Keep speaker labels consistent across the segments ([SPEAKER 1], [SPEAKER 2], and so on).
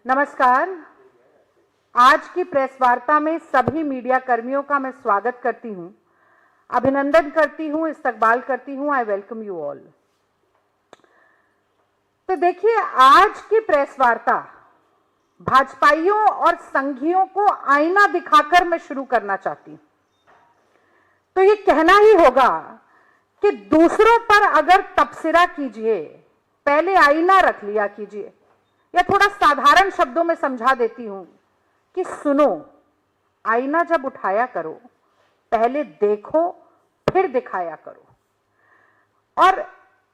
[SPEAKER 1] नमस्कार। आज की प्रेस वार्ता में सभी मीडिया कर्मियों का मैं स्वागत करती हूं, अभिनंदन करती हूं, इस्तकबाल करती हूं। I welcome you all. तो देखिए, आज की प्रेस वार्ता भाजपाइयों और संघियों को आईना दिखाकर मैं शुरू करना चाहती हूं। तो ये कहना ही होगा कि दूसरों पर अगर तबसरा कीजिए, पहले आईना रख लिया कीजिए, या थोड़ा साधारण शब्दों में समझा देती हूं कि सुनो, आईना जब उठाया करो, पहले देखो फिर दिखाया करो। और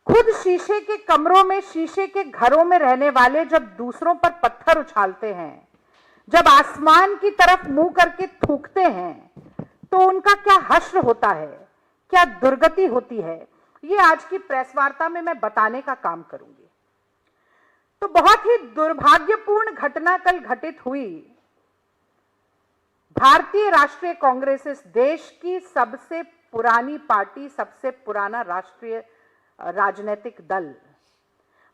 [SPEAKER 1] खुद शीशे के कमरों में, शीशे के घरों में रहने वाले जब दूसरों पर पत्थर उछालते हैं, जब आसमान की तरफ मुंह करके थूकते हैं, तो उनका क्या हश्र होता है, क्या दुर्गति होती है, ये आज की प्रेस वार्ता में मैं बताने का काम करूंगी। तो बहुत ही दुर्भाग्यपूर्ण घटना कल घटित हुई। भारतीय राष्ट्रीय कांग्रेस इस देश की सबसे पुरानी पार्टी, सबसे पुराना राष्ट्रीय राजनीतिक दल,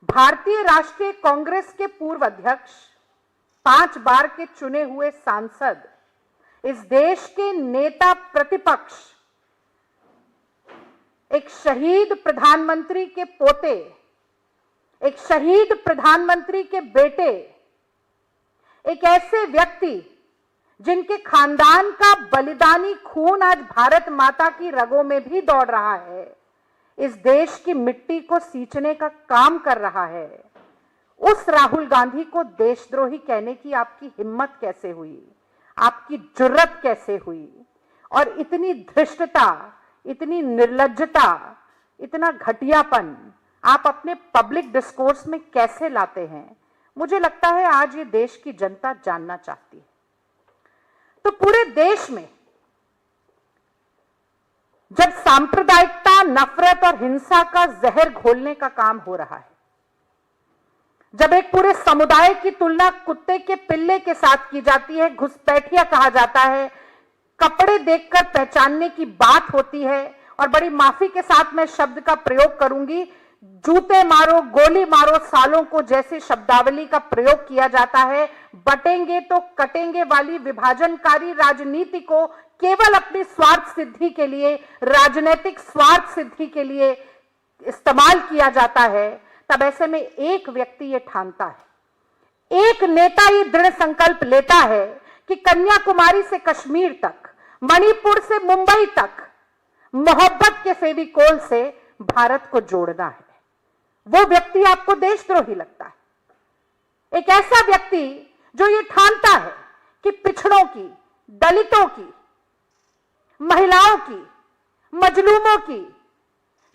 [SPEAKER 1] भारतीय राष्ट्रीय कांग्रेस के पूर्व अध्यक्ष, 5 बार के चुने हुए सांसद, इस देश के नेता प्रतिपक्ष, एक शहीद प्रधानमंत्री के पोते, एक शहीद प्रधानमंत्री के बेटे, एक ऐसे व्यक्ति जिनके खानदान का बलिदानी खून आज भारत माता की रगों में भी दौड़ रहा है, इस देश की मिट्टी को सींचने का काम कर रहा है, उस राहुल गांधी को देशद्रोही कहने की आपकी हिम्मत कैसे हुई, आपकी जुर्रत कैसे हुई? और इतनी धृष्टता, इतनी निर्लज्जता, इतना घटियापन आप अपने पब्लिक डिस्कोर्स में कैसे लाते हैं? मुझे लगता है आज ये देश की जनता जानना चाहती है। तो पूरे देश में जब सांप्रदायिकता, नफरत और हिंसा का जहर घोलने का काम हो रहा है, जब एक पूरे समुदाय की तुलना कुत्ते के पिल्ले के साथ की जाती है, घुसपैठिया कहा जाता है, कपड़े देखकर पहचानने की बात होती है, और बड़ी माफी के साथ मैं शब्द का प्रयोग करूंगी, जूते मारो, गोली मारो सालों को जैसे शब्दावली का प्रयोग किया जाता है, बटेंगे तो कटेंगे वाली विभाजनकारी राजनीति को केवल अपनी स्वार्थ सिद्धि के लिए, राजनीतिक स्वार्थ सिद्धि के लिए इस्तेमाल किया जाता है, तब ऐसे में एक व्यक्ति ये ठानता है, एक नेता ये दृढ़ संकल्प लेता है कि कन्याकुमारी से कश्मीर तक, मणिपुर से मुंबई तक मोहब्बत के फेविकोल से भारत को जोड़ना है। वो व्यक्ति आपको देशद्रोही लगता है। एक ऐसा व्यक्ति जो ये ठानता है कि पिछड़ों की, दलितों की, महिलाओं की, मजलूमों की,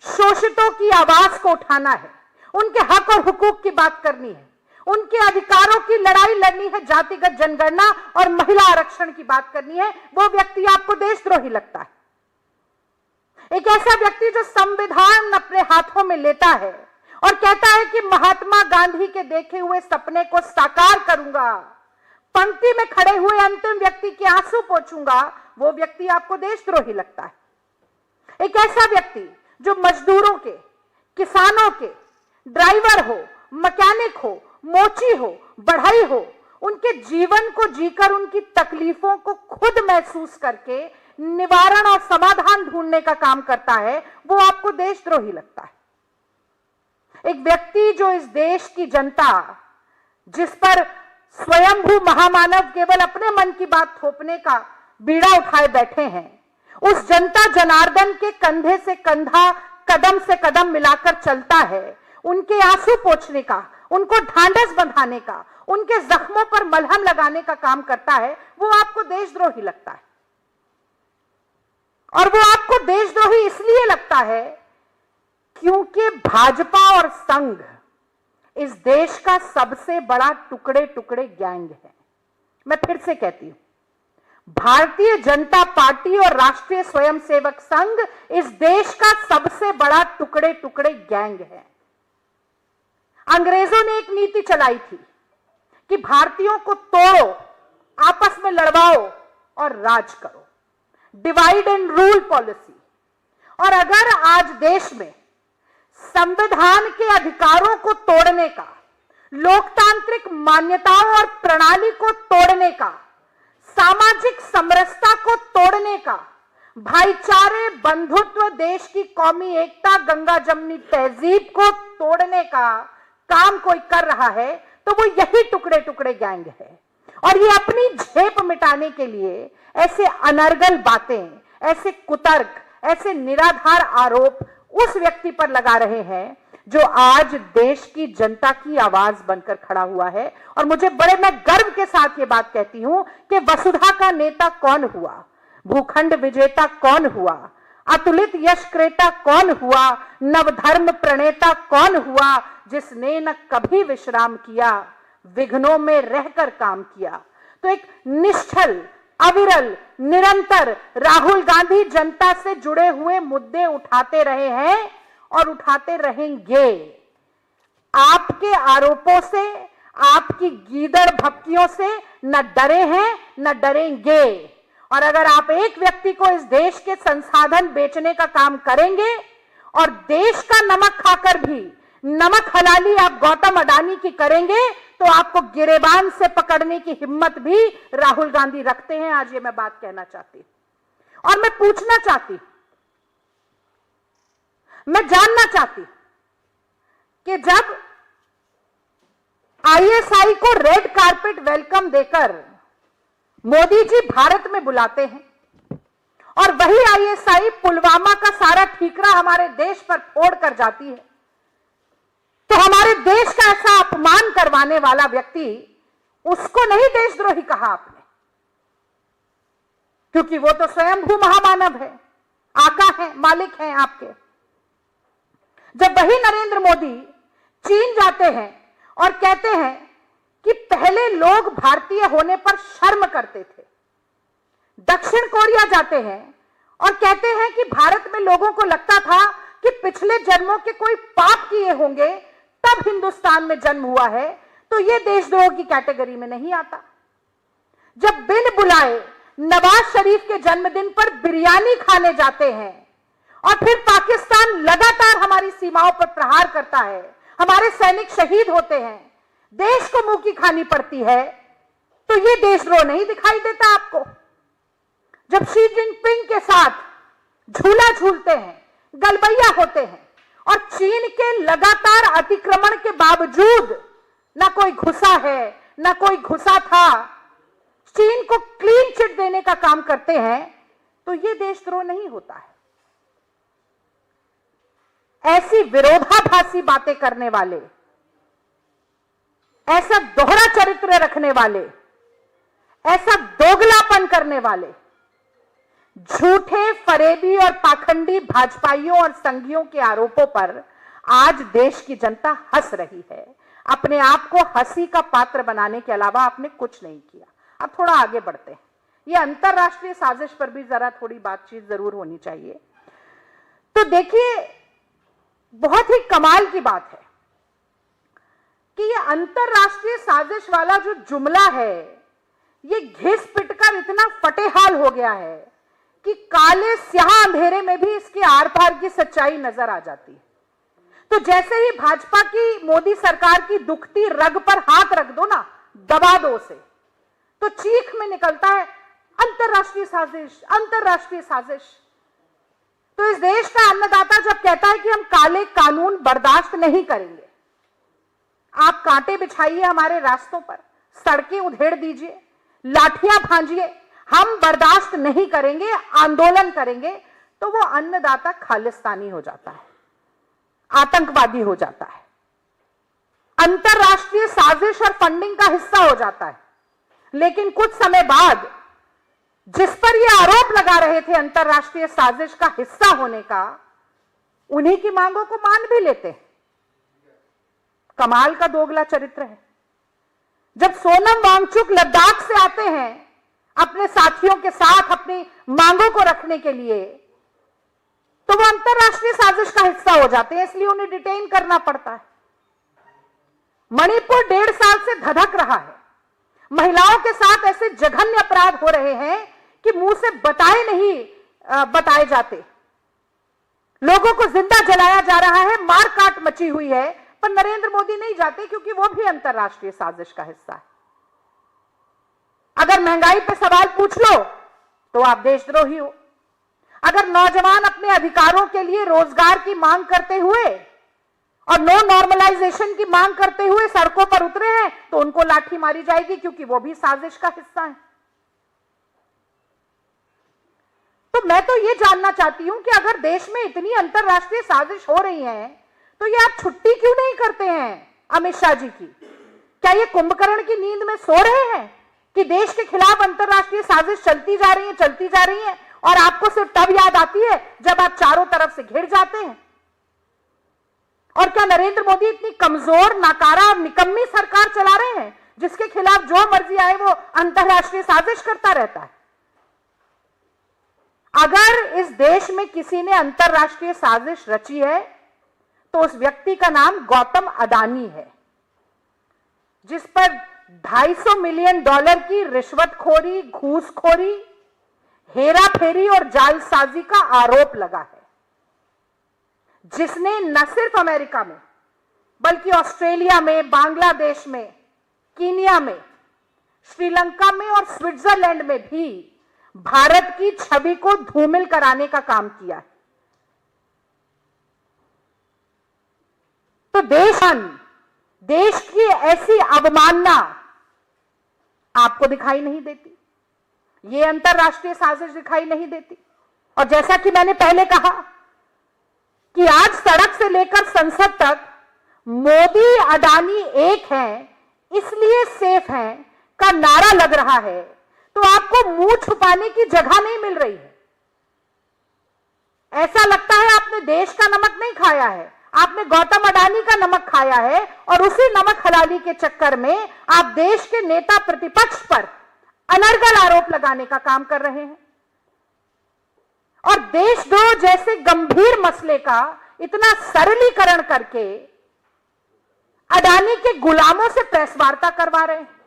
[SPEAKER 1] शोषितों की आवाज को उठाना है, उनके हक और हुकूक की बात करनी है, उनके अधिकारों की लड़ाई लड़नी है, जातिगत जनगणना और महिला आरक्षण की बात करनी है, वो व्यक्ति आपको देशद्रोही लगता है। एक ऐसा व्यक्ति जो संविधान अपने हाथों में लेता है और कहता है कि महात्मा गांधी के देखे हुए सपने को साकार करूंगा, पंक्ति में खड़े हुए अंतिम व्यक्ति के आंसू पोंछूंगा, वो व्यक्ति आपको देशद्रोही लगता है। एक ऐसा व्यक्ति जो मजदूरों के, किसानों के, ड्राइवर हो, मैकेनिक हो, मोची हो, बढ़ई हो, उनके जीवन को जीकर उनकी तकलीफों को खुद महसूस करके निवारण और समाधान ढूंढने का काम करता है, वो आपको देशद्रोही लगता है। एक व्यक्ति जो इस देश की जनता, जिस पर स्वयंभू महामानव केवल अपने मन की बात थोपने का बीड़ा उठाए बैठे हैं, उस जनता जनार्दन के कंधे से कंधा, कदम से कदम मिलाकर चलता है, उनके आंसू पोंछने का, उनको ढांढस बंधाने का, उनके जख्मों पर मलहम लगाने का काम करता है, वो आपको देशद्रोही लगता है। और वो आपको देशद्रोही इसलिए लगता है क्योंकि भाजपा और संघ इस देश का सबसे बड़ा टुकड़े टुकड़े गैंग है। मैं फिर से कहती हूं, भारतीय जनता पार्टी और राष्ट्रीय स्वयंसेवक संघ इस देश का सबसे बड़ा टुकड़े टुकड़े गैंग है। अंग्रेजों ने एक नीति चलाई थी कि भारतीयों को तोड़ो, आपस में लड़वाओ और राज करो, डिवाइड एंड रूल पॉलिसी। और अगर आज देश में संविधान के अधिकारों को तोड़ने का, लोकतांत्रिक मान्यताओं और प्रणाली को तोड़ने का, सामाजिक समरसता को तोड़ने का, भाईचारे, बंधुत्व, देश की कौमी एकता, गंगा जमनी तहजीब को तोड़ने का काम कोई कर रहा है तो वो यही टुकड़े टुकड़े गैंग है। और ये अपनी झेप मिटाने के लिए ऐसे अनर्गल बातें, ऐसे कुतर्क, ऐसे निराधार आरोप उस व्यक्ति पर लगा रहे हैं जो आज देश की जनता की आवाज बनकर खड़ा हुआ है। और मुझे मैं गर्व के साथ ये बात कहती हूं कि वसुधा का नेता कौन हुआ, भूखंड विजेता कौन हुआ, अतुलित यश क्रेता कौन हुआ, नवधर्म प्रणेता कौन हुआ, जिसने न कभी विश्राम किया, विघ्नों में रहकर काम किया। तो एक निश्चल, अविरल, निरंतर राहुल गांधी जनता से जुड़े हुए मुद्दे उठाते रहे हैं और उठाते रहेंगे। आपके आरोपों से, आपकी गीदड़ भपकियों से न डरे हैं न डरेंगे। और अगर आप एक व्यक्ति को इस देश के संसाधन बेचने का काम करेंगे और देश का नमक खाकर भी नमक हलाली आप गौतम अडानी की करेंगे तो आपको गिरेबान से पकड़ने की हिम्मत भी राहुल गांधी रखते हैं। आज ये मैं बात कहना चाहती और मैं पूछना चाहती, मैं जानना चाहती कि जब आईएसआई को रेड कारपेट वेलकम देकर मोदी जी भारत में बुलाते हैं और वही आईएसआई पुलवामा का सारा ठीकरा हमारे देश पर फोड़ कर जाती है, तो हमारे देश का ऐसा अपमान करवाने वाला व्यक्ति, उसको नहीं देशद्रोही कहा आपने, क्योंकि वो तो स्वयंभू महामानव है, आका है, मालिक हैं आपके। जब वही नरेंद्र मोदी चीन जाते हैं और कहते हैं कि पहले लोग भारतीय होने पर शर्म करते थे, दक्षिण कोरिया जाते हैं और कहते हैं कि भारत में लोगों को लगता था कि पिछले जन्मों के कोई पाप किए होंगे तब हिंदुस्तान में जन्म हुआ है, तो ये देशद्रोह की कैटेगरी में नहीं आता। जब बिन बुलाए नवाज शरीफ के जन्मदिन पर बिरयानी खाने जाते हैं और फिर पाकिस्तान लगातार हमारी सीमाओं पर प्रहार करता है, हमारे सैनिक शहीद होते हैं, देश को मुंह की खानी पड़ती है, तो ये देशद्रोह नहीं दिखाई देता आपको। जब शी जिनपिंग के साथ झूला झूलते हैं, गलबैया होते हैं और चीन के लगातार अतिक्रमण के बावजूद ना कोई घुसा है ना कोई घुसा था, चीन को क्लीन चिट देने का काम करते हैं, तो ये देशद्रोह नहीं होता है। ऐसी विरोधाभासी बातें करने वाले, ऐसा दोहरा चरित्र रखने वाले, ऐसा दोगलापन करने वाले, झूठे, फरेबी और पाखंडी भाजपाइयों और संघियों के आरोपों पर आज देश की जनता हंस रही है। अपने आप को हंसी का पात्र बनाने के अलावा आपने कुछ नहीं किया। अब थोड़ा आगे बढ़ते हैं, ये अंतरराष्ट्रीय साजिश पर भी जरा थोड़ी बातचीत जरूर होनी चाहिए। तो देखिए, बहुत ही कमाल की बात है कि ये अंतरराष्ट्रीय साजिश वाला जो जुमला है, ये घिस पिटकर इतना फटेहाल हो गया है कि काले स्याह अंधेरे में भी इसके आर पार की सच्चाई नजर आ जाती है। तो जैसे ही भाजपा की, मोदी सरकार की दुखती रग पर हाथ रख दो ना, दबा दो उसे, तो चीख में निकलता है अंतरराष्ट्रीय साजिश, अंतरराष्ट्रीय साजिश। तो इस देश का अन्नदाता जब कहता है कि हम काले कानून बर्दाश्त नहीं करेंगे, आप कांटे बिछाइए हमारे रास्तों पर, सड़कें उधेड़ दीजिए, लाठियां भांजिए, हम बर्दाश्त नहीं करेंगे, आंदोलन करेंगे, तो वो अन्नदाता खालिस्तानी हो जाता है, आतंकवादी हो जाता है, अंतरराष्ट्रीय साजिश और फंडिंग का हिस्सा हो जाता है। लेकिन कुछ समय बाद जिस पर ये आरोप लगा रहे थे अंतरराष्ट्रीय साजिश का हिस्सा होने का, उन्हीं की मांगों को मान भी लेते हैं। कमाल का दोगला चरित्र है। जब सोनम वांगचुक लद्दाख से आते हैं अपने साथियों के साथ अपनी मांगों को रखने के लिए, तो वो अंतरराष्ट्रीय साजिश का हिस्सा हो जाते हैं, इसलिए उन्हें डिटेन करना पड़ता है। मणिपुर 1.5 साल से धधक रहा है, महिलाओं के साथ ऐसे जघन्य अपराध हो रहे हैं कि मुंह से बताए जाते, लोगों को जिंदा जलाया जा रहा है, मार काट मची हुई है, पर नरेंद्र मोदी नहीं जाते क्योंकि वो भी अंतरराष्ट्रीय साजिश का हिस्सा है। अगर महंगाई पे सवाल पूछ लो तो आप देशद्रोही हो। अगर नौजवान अपने अधिकारों के लिए रोजगार की मांग करते हुए और नो नॉर्मलाइजेशन की मांग करते हुए सड़कों पर उतरे हैं तो उनको लाठी मारी जाएगी क्योंकि वो भी साजिश का हिस्सा है। तो मैं तो ये जानना चाहती हूं कि अगर देश में इतनी अंतरराष्ट्रीय साजिश हो रही है तो ये आप छुट्टी क्यों नहीं करते हैं अमित शाह जी की? क्या ये कुंभकर्ण की नींद में सो रहे हैं कि देश के खिलाफ अंतरराष्ट्रीय साजिश चलती जा रही है और आपको सिर्फ तब याद आती है जब आप चारों तरफ से घिर जाते हैं? और क्या नरेंद्र मोदी इतनी कमजोर, नाकारा और निकम्मी सरकार चला रहे हैं जिसके खिलाफ जो मर्जी आए वो अंतरराष्ट्रीय साजिश करता रहता है? अगर इस देश में किसी ने अंतरराष्ट्रीय साजिश रची है तो उस व्यक्ति का नाम गौतम अडानी है, जिस पर $250 मिलियन की रिश्वतखोरी, घूसखोरी, हेराफेरी और जालसाजी का आरोप लगा है, जिसने न सिर्फ अमेरिका में बल्कि ऑस्ट्रेलिया में, बांग्लादेश में, कीनिया में, श्रीलंका में और स्विट्जरलैंड में भी भारत की छवि को धूमिल कराने का काम किया है। तो देश की ऐसी अवमानना आपको दिखाई नहीं देती, ये अंतरराष्ट्रीय साजिश दिखाई नहीं देती। और जैसा कि मैंने पहले कहा कि आज सड़क से लेकर संसद तक मोदी अडानी एक हैं, इसलिए सेफ हैं का नारा लग रहा है तो आपको मुंह छुपाने की जगह नहीं मिल रही है। ऐसा लगता है आपने देश का नमक नहीं खाया है, आपने गौतम अडानी का नमक खाया है और उसी नमक हलाली के चक्कर में आप देश के नेता प्रतिपक्ष पर अनर्गल आरोप लगाने का काम कर रहे हैं। और देशद्रोह जैसे गंभीर मसले का इतना सरलीकरण करके अडानी के गुलामों से प्रेस वार्ता करवा रहे हैं।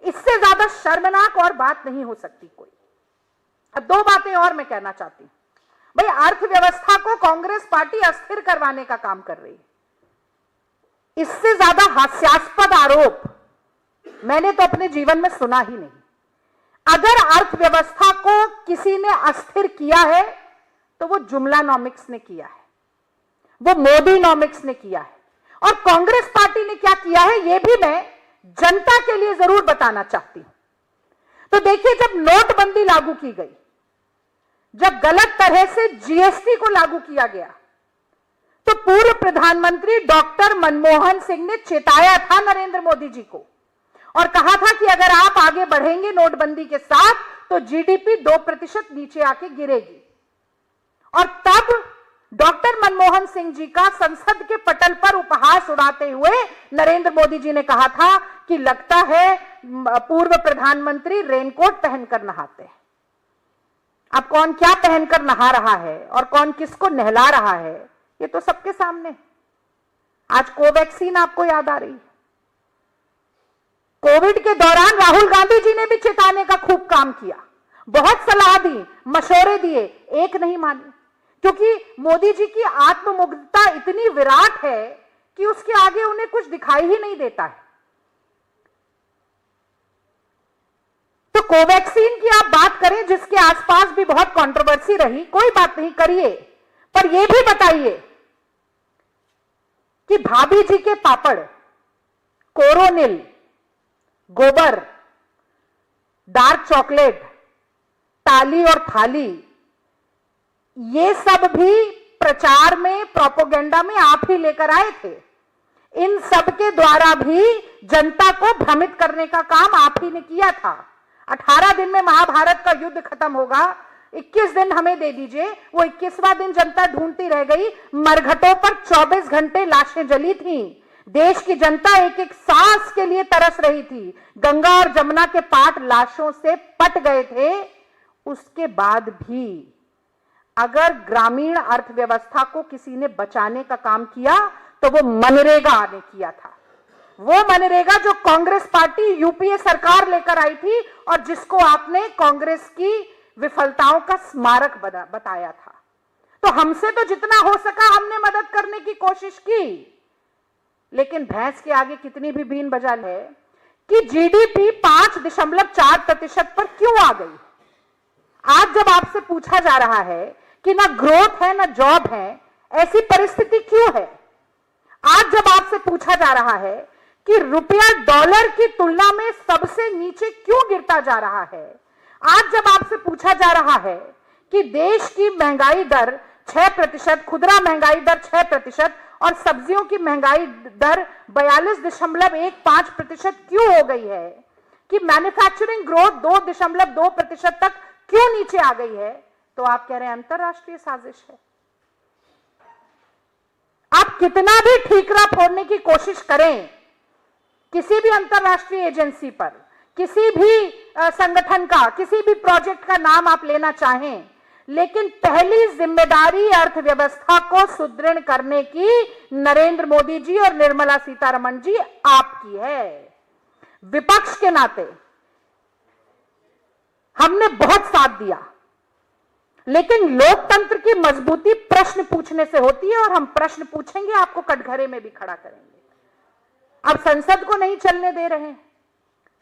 [SPEAKER 1] इससे ज्यादा शर्मनाक और बात नहीं हो सकती कोई। अब दो बातें और मैं कहना चाहती हूं। भाई, अर्थव्यवस्था को कांग्रेस पार्टी अस्थिर करवाने का काम कर रही है। इससे ज्यादा हास्यास्पद आरोप मैंने तो अपने जीवन में सुना ही नहीं। अगर अर्थव्यवस्था को किसी ने अस्थिर किया है तो वो जुमलानॉमिक्स ने किया है, वो मोदीनॉमिक्स ने किया है। और कांग्रेस पार्टी ने क्या किया है ये भी मैं जनता के लिए जरूर बताना चाहती हूं। तो देखिए, जब नोटबंदी लागू की गई, जब गलत तरह से जीएसटी को लागू किया गया, तो पूर्व प्रधानमंत्री डॉक्टर मनमोहन सिंह ने चेताया था नरेंद्र मोदी जी को और कहा था कि अगर आप आगे बढ़ेंगे नोटबंदी के साथ तो जीडीपी 2% नीचे आके गिरेगी। और तब डॉक्टर मनमोहन सिंह जी का संसद के पटल पर उपहास उड़ाते हुए नरेंद्र मोदी जी ने कहा था कि लगता है पूर्व प्रधानमंत्री रेनकोट पहनकर नहाते हैं। अब कौन क्या पहनकर नहा रहा है और कौन किसको नहला रहा है ये तो सबके सामने। आज कोवैक्सीन आपको याद आ रही है। कोविड के दौरान राहुल गांधी जी ने भी चेताने का खूब काम किया, बहुत सलाह दी, मशवरे दिए, एक नहीं मानी, क्योंकि मोदी जी की आत्ममुग्धता इतनी विराट है कि उसके आगे उन्हें कुछ दिखाई ही नहीं देता है। तो कोवैक्सीन की आप बात करें जिसके आसपास भी बहुत कंट्रोवर्सी रही, कोई बात नहीं, करिए, पर यह भी बताइए कि भाभी जी के पापड़, कोरोनिल, गोबर, डार्क चॉकलेट, ताली और थाली, ये सब भी प्रचार में, प्रोपेगेंडा में आप ही लेकर आए थे। इन सब के द्वारा भी जनता को भ्रमित करने का काम आप ही ने किया था। 18 दिन में महाभारत का युद्ध खत्म होगा, 21 दिन हमें दे दीजिए। वो 21वां दिन जनता ढूंढती रह गई। मरघटों पर 24 घंटे लाशें जली थीं। देश की जनता एक एक सांस के लिए तरस रही थी। गंगा और जमुना के पाट लाशों से पट गए थे। उसके बाद भी अगर ग्रामीण अर्थव्यवस्था को किसी ने बचाने का काम किया तो वो मनरेगा ने किया था। वो मनरेगा जो कांग्रेस पार्टी यूपीए सरकार लेकर आई थी और जिसको आपने कांग्रेस की विफलताओं का स्मारक बताया था। तो हमसे तो जितना हो सका हमने मदद करने की कोशिश की, लेकिन भैंस के आगे कितनी भी बीन बजा ले कि जीडीपी 5.4% पर क्यों आ गई। आज जब आपसे पूछा जा रहा है कि ना ग्रोथ है ना जॉब है, ऐसी परिस्थिति क्यों है। आज जब आपसे पूछा जा रहा है कि रुपया डॉलर की तुलना में सबसे नीचे क्यों गिरता जा रहा है, आज जब आपसे पूछा जा रहा है कि देश की महंगाई दर 6%, खुदरा महंगाई दर 6% और सब्जियों की महंगाई दर 42.15% क्यों हो गई है, कि मैन्युफैक्चरिंग ग्रोथ 2.2% तक क्यों नीचे आ गई है, तो आप कह रहे हैं अंतरराष्ट्रीय साजिश है। आप कितना भी ठीकरा फोड़ने की कोशिश करें किसी भी अंतरराष्ट्रीय एजेंसी पर, किसी भी संगठन का, किसी भी प्रोजेक्ट का नाम आप लेना चाहें, लेकिन पहली जिम्मेदारी अर्थव्यवस्था को सुदृढ़ करने की नरेंद्र मोदी जी और निर्मला सीतारमण जी आपकी है। विपक्ष के नाते हमने बहुत साथ दिया, लेकिन लोकतंत्र की मजबूती प्रश्न पूछने से होती है, और हम प्रश्न पूछेंगे, आपको कटघरे में भी खड़ा करेंगे। अब संसद को नहीं चलने दे रहे हैं,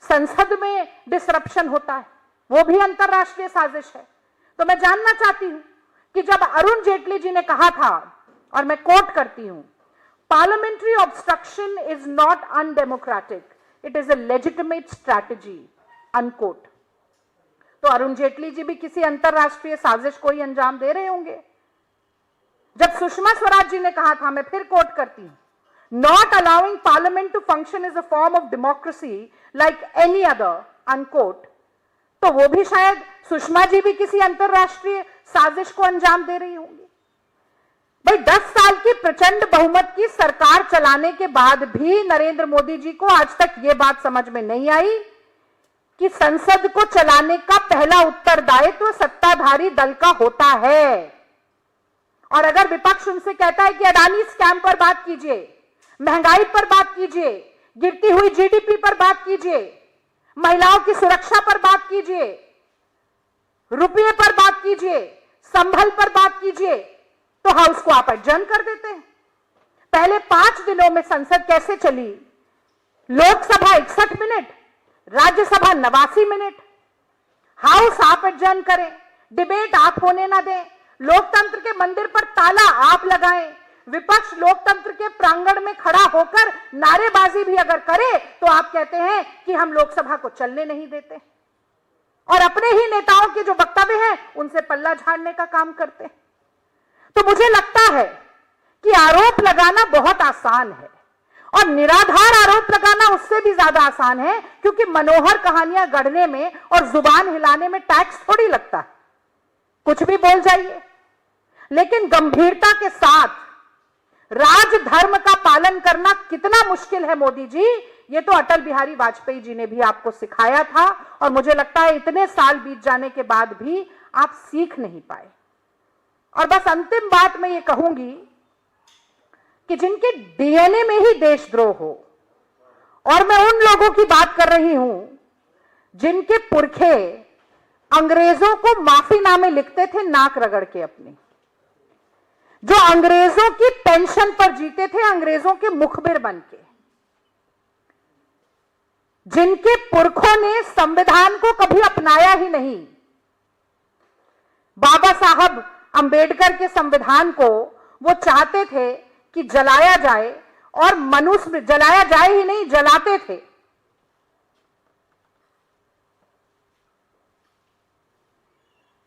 [SPEAKER 1] संसद में डिसरप्शन होता है, वो भी अंतरराष्ट्रीय साजिश है। तो मैं जानना चाहती हूं कि जब अरुण जेटली जी ने कहा था, और मैं कोट करती हूं, parliamentary obstruction is not undemocratic, it is a legitimate strategy, unquote. तो अरुण जेटली जी भी किसी अंतरराष्ट्रीय साजिश को ही अंजाम दे रहे होंगे। जब सुषमा स्वराज जी ने कहा था, मैं फिर कोट करती हूं, not allowing parliament to function is a form of democracy like any other, unquote. तो वो भी शायद सुषमा जी भी किसी अंतरराष्ट्रीय साजिश को अंजाम दे रही होंगी। भाई 10 साल की प्रचंड बहुमत की सरकार चलाने के बाद भी नरेंद्र मोदी जी को आज तक ये बात समझ में नहीं आई कि संसद को चलाने का पहला उत्तरदायित्व सत्ताधारी दल का होता है। और अगर विपक्ष उनसे कहता है कि अडानी स्कैम पर बात कीजिए, महंगाई पर बात कीजिए, गिरती हुई जीडीपी पर बात कीजिए, महिलाओं की सुरक्षा पर बात कीजिए, रुपये पर बात कीजिए, संभल पर बात कीजिए, तो हाउस को आप एडजर्न कर देते हैं। पहले 5 दिनों में संसद कैसे चली? Lok Sabha 61 minute, Rajya Sabha 89 minute. House आप एडजर्न करें, डिबेट आप होने ना दें, लोकतंत्र के मंदिर पर ताला आप लगाएं, विपक्ष लोकतंत्र के प्रांगण में खड़ा होकर नारेबाजी भी अगर करे तो आप कहते हैं कि हम लोकसभा को चलने नहीं देते, और अपने ही नेताओं के जो वक्तव्य हैं उनसे पल्ला झाड़ने का काम करते हैं। तो मुझे लगता है कि आरोप लगाना बहुत आसान है, और निराधार आरोप लगाना उससे भी ज्यादा आसान है, क्योंकि मनोहर कहानियां गढ़ने में और जुबान हिलाने में टैक्स थोड़ी लगता है, कुछ भी बोल जाइए। लेकिन गंभीरता के साथ राजधर्म का पालन करना कितना मुश्किल है मोदी जी, ये तो अटल बिहारी वाजपेयी जी ने भी आपको सिखाया था, और मुझे लगता है इतने साल बीत जाने के बाद भी आप सीख नहीं पाए। और बस अंतिम बात मैं ये कहूंगी कि जिनके डीएनए में ही देशद्रोह हो, और मैं उन लोगों की बात कर रही हूं जिनके पुरखे अंग्रेजों को माफीनामे लिखते थे नाक रगड़ के अपने, जो अंग्रेजों की पेंशन पर जीते थे अंग्रेजों के मुखबिर बनके, जिनके पुरखों ने संविधान को कभी अपनाया ही नहीं। बाबा साहब अंबेडकर के संविधान को वो चाहते थे कि जलाया जाए, और मनुष्य जलाया जाए ही नहीं, जलाते थे।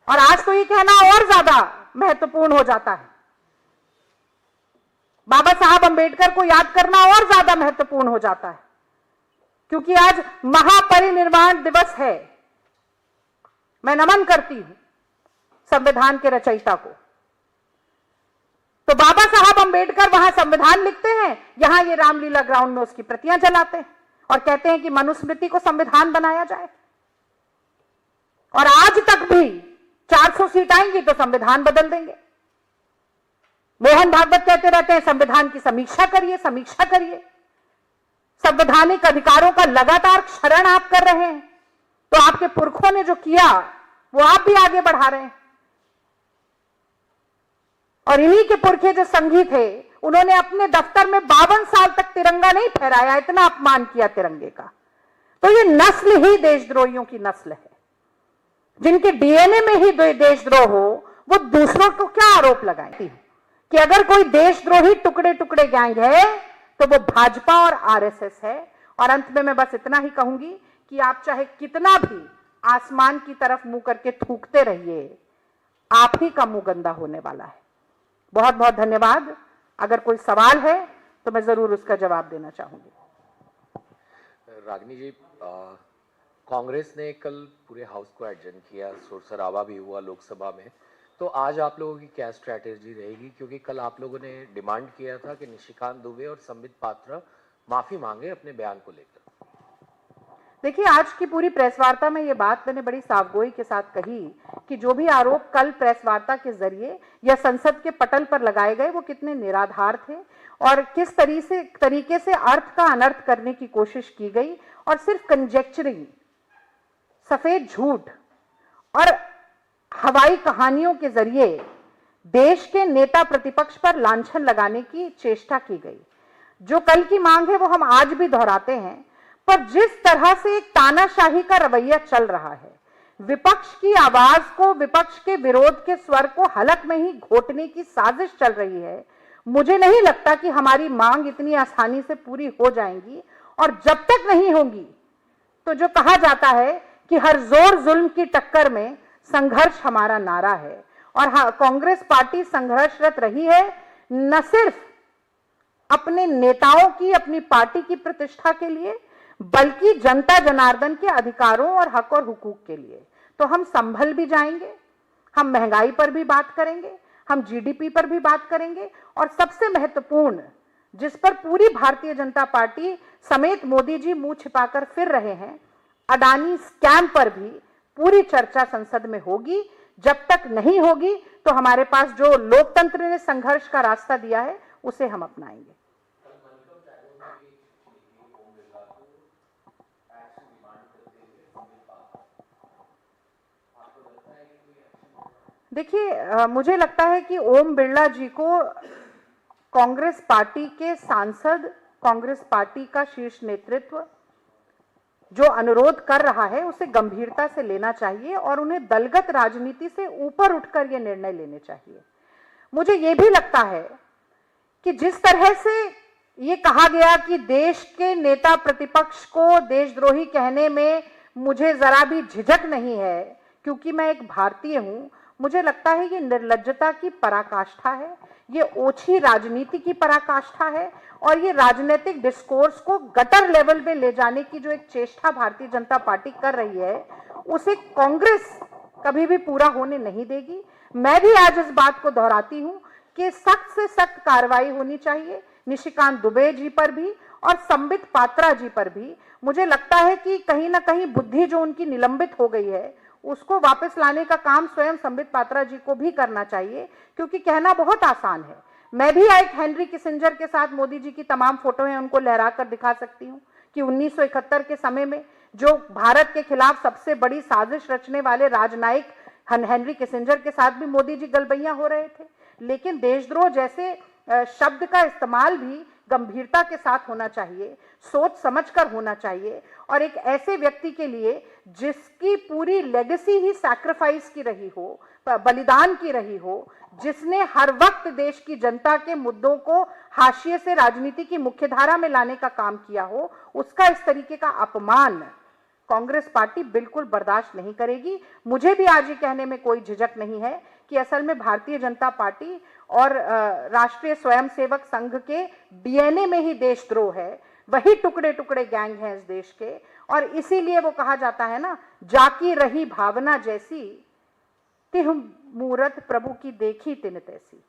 [SPEAKER 1] और आज तो ये कहना और ज्यादा महत्वपूर्ण हो जाता है, बाबा साहब अंबेडकर को याद करना और ज्यादा महत्वपूर्ण हो जाता है, क्योंकि आज महापरिनिर्वाण दिवस है। मैं नमन करती हूं संविधान के रचयिता को। तो बाबा साहब अंबेडकर वहां संविधान लिखते हैं, यहां ये रामलीला ग्राउंड में उसकी प्रतियां जलाते हैं, और कहते हैं कि मनुस्मृति को संविधान बनाया जाए। और आज तक भी 400 सीट आएंगी तो संविधान बदल देंगे। मोहन भागवत कहते रहते हैं संविधान की समीक्षा करिए, समीक्षा करिए। संवैधानिक अधिकारों का लगातार क्षरण आप कर रहे हैं, तो आपके पुरखों ने जो किया वो आप भी आगे बढ़ा रहे हैं। और इन्हीं के पुरखे जो संघी थे, उन्होंने अपने दफ्तर में 52 साल तक तिरंगा नहीं फहराया, इतना अपमान किया तिरंगे का। तो ये नस्ल ही देशद्रोहियों की नस्ल है। जिनके डीएनए में ही देशद्रोह हो, वो दूसरों को क्या आरोप लगाएंगे कि अगर कोई देशद्रोही टुकड़े टुकड़े गैंग है तो वो भाजपा और आरएसएस है। और अंत में मैं बस इतना ही कहूंगी कि आप चाहे कितना भी आसमान की तरफ मुंह करके थूकते रहिए, आप ही का मुंह गंदा होने वाला है। बहुत बहुत धन्यवाद। अगर कोई सवाल है तो मैं जरूर उसका जवाब देना चाहूंगी।
[SPEAKER 2] रागिनी जी, कांग्रेस ने कल पूरे हाउस को एडजर्न किया, शोर शराबा भी हुआ लोकसभा में, तो आज आप लोगों की क्या स्ट्रैटेजी रहेगी? क्योंकि कल आप लोगों ने डिमांड किया था कि निशिकांत दुबे और संबित पात्रा माफी मांगे अपने बयान को लेकर।
[SPEAKER 1] देखिए, आज की पूरी प्रेस वार्ता में ये बात मैंने बड़ी साफगोई के साथ कही कि जो भी आरोप कल प्रेस वार्ता के जरिए या संसद के पटल पर लगाए गए वो कितने निराधार थे और किस तरीके से अर्थ का अनर्थ करने की कोशिश की गई और सिर्फ कंजेक्चरिंग, सफेद झूठ और हवाई कहानियों के जरिए देश के नेता प्रतिपक्ष पर लांछन लगाने की चेष्टा की गई। जो कल की मांग है वो हम आज भी दोहराते हैं, पर जिस तरह से एक तानाशाही का रवैया चल रहा है, विपक्ष की आवाज को, विपक्ष के विरोध के स्वर को हलक में ही घोटने की साजिश चल रही है, मुझे नहीं लगता कि हमारी मांग इतनी आसानी से पूरी हो जाएंगी। और जब तक नहीं होगी तो जो कहा जाता है कि हर जोर जुल्म की टक्कर में संघर्ष हमारा नारा है। और हाँ, कांग्रेस पार्टी संघर्षरत रही है, न सिर्फ अपने नेताओं की, अपनी पार्टी की प्रतिष्ठा के लिए, बल्कि जनता जनार्दन के अधिकारों और हक और हुकूक के लिए। तो हम संभल भी जाएंगे, हम महंगाई पर भी बात करेंगे, हम जीडीपी पर भी बात करेंगे और सबसे महत्वपूर्ण, जिस पर पूरी भारतीय जनता पार्टी समेत मोदी जी मुंह छिपाकर फिर रहे हैं, अडानी स्कैम पर भी पूरी चर्चा संसद में होगी। जब तक नहीं होगी तो हमारे पास जो लोकतंत्र ने संघर्ष का रास्ता दिया है उसे हम अपनाएंगे। देखिए, मुझे लगता है कि ओम बिरला जी को कांग्रेस पार्टी के सांसद, कांग्रेस पार्टी का शीर्ष नेतृत्व जो अनुरोध कर रहा है उसे गंभीरता से लेना चाहिए और उन्हें दलगत राजनीति से ऊपर उठकर ये निर्णय लेने चाहिए। मुझे ये भी लगता है कि जिस तरह से ये कहा गया कि देश के नेता प्रतिपक्ष को देशद्रोही कहने में मुझे जरा भी झिझक नहीं है क्योंकि मैं एक भारतीय हूं, मुझे लगता है ये निर्लज्जता की पराकाष्ठा है, ये ओछी राजनीति की पराकाष्ठा है और ये राजनीतिक डिस्कोर्स को गटर लेवल पे ले जाने की जो एक चेष्टा भारतीय जनता पार्टी कर रही है, उसे कांग्रेस कभी भी पूरा होने नहीं देगी। मैं भी आज इस बात को दोहराती हूं कि सख्त से सख्त कार्रवाई होनी चाहिए निशिकांत दुबे जी पर भी और संबित पात्रा जी पर भी। मुझे लगता है कि कहीं ना कहीं बुद्धि जो उनकी निलंबित हो गई है उसको वापस लाने का काम स्वयं संबित पात्रा जी को भी करना चाहिए, क्योंकि कहना बहुत आसान है। मैं भी एक हेनरी किसिंजर के साथ मोदी जी की तमाम फोटो हैं उनको लहरा कर दिखा सकती हूँ कि 1971 के समय में जो भारत के खिलाफ सबसे बड़ी साजिश रचने वाले राजनायक हेनरी किसिंजर के साथ भी मोदी जी गलबैया हो रहे थे। लेकिन देशद्रोह जैसे शब्द का इस्तेमाल भी गंभीरता के साथ होना चाहिए, सोच समझकर होना चाहिए और एक ऐसे व्यक्ति के लिए जिसकी पूरी लेगेसी ही सैक्रिफाइस की रही हो, बलिदान की रही हो, जिसने हर वक्त देश की जनता के मुद्दों को हाशिए से राजनीति की मुख्यधारा में लाने का काम किया हो, उसका इस तरीके का अपमान कांग्रेस पार्टी बिल्कुल बर्दाश्त नहीं करेगी। मुझे भी आज ये कहने में कोई झिझक नहीं है कि असल में भारतीय जनता पार्टी और राष्ट्रीय स्वयंसेवक संघ के डीएनए में ही देशद्रोह है, वही टुकड़े टुकड़े गैंग हैं इस देश के। और इसीलिए वो कहा जाता है ना, जाकी रही भावना जैसी, तिह मूरत प्रभु की देखी तिन तैसी।